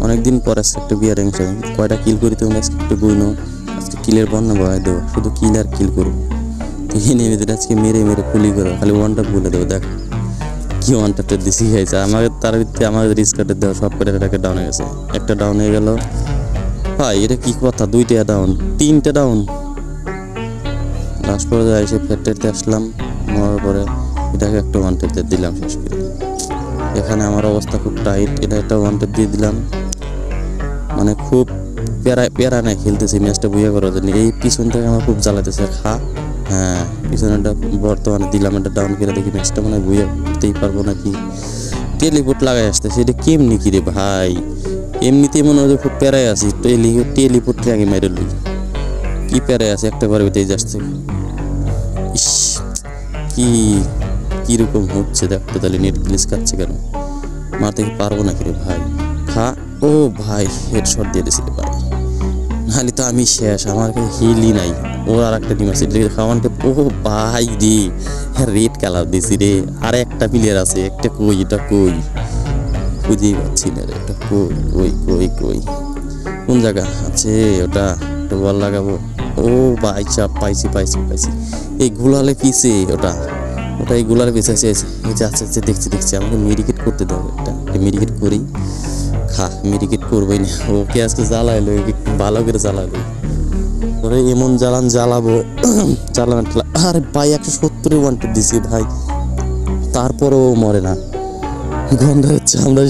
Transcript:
অনেকদিন পর আজকে একটা বিয়ার অংশ কয়টা কিল করি তুমি আজকে একটু গুইনো। আজকে কিলের বন্যা বহাই দেবো, শুধু কিল আর কিল করবো। নেমেদের আজকে মেরে মেরে ফুলি করো, খালি ওয়ানটা বলে দেবো। দেখ কি ওয়ানটাতে দিছি খাইছে আমাকে, তার ভিত্তি আমাদের রিস্কার্টের দেওয়া সব করে এটাকে ডাউন হয়ে গেছে। একটা ডাউন হয়ে গেল ভাই, এটা কি কথা? দুইটা ডাউন, তিনটা ডাউন। লাস্ট পর্যায়ে এসে ফ্যাক্টরিতে আসলাম, মরার পরে এটাকে একটা ওয়ান টেপতে দিলাম শেষ করে। এখানে আমার অবস্থা খুব টাইট, এটা একটা ওয়ান টেপ দিয়ে দিলাম। মানে খুব প্যারা নেই খেলতেছি ম্যাচটা বুঝে করার জন্য। এই পিছনটাকে আমার খুব জ্বালাতেছে। হ্যাঁ পিছনেটা বর্তমানে দিলাম, এটা ডাউন করে দেখি ম্যাচটা মনে হয় বুঝে করতেই পারবো নাকি। টেলিপোর্ট লাগাই আসতে সেটা কেমনি কি রে ভাই? এমনিতেই মনে হয় খুব প্যারায় আছি, টেলিপোর্টে আগে মেরে লই। কি প্যারায় আছে একটা বার বেতেই যাচ্ছে। ইস কি কিরকম হচ্ছে দেখতো, তাহলে নেট গ্লিচ খাচ্ছে কেন? মারতে কি পারবো নাকি রে ভাই? ও ভাই হেডশট দিয়ে দিয়েছিল ভাই, নাহলে তো আমি শেষ। আমার হিলই নাই। ওর আর একটা টিম আছে খাওয়ানকে। ও ভাই রে, হ্যাঁ রেড কালার দিয়েছি রে। আর একটা প্লেয়ার আছে, একটা কই, এটা কই খুঁজেই পাচ্ছি না রে। এটা কই কই কই কই কোন জায়গা আছে ওটা? একটা বল লাগাবো। ও ভাই চাপ, পাইছি পাইছি পাইছি। এই গুলালে পিছে ওটা, এই গুলালে পিছে আছে। এই যে আচ্ছা দেখছি দেখছি। আমাকে মেডিকেট করতে দাও, একটা মেডিকেট করি। মেডিকেট করবোই না, ওকে আজকে জ্বালাইলো, ভালো করে জ্বালালো। ওরে এমন জ্বালাবো জ্বালানো। আরে ভাই 170 ওয়ান্টেড দিছি ভাই, তারপরেও মরে না। গন্ধ হচ্ছে আমরা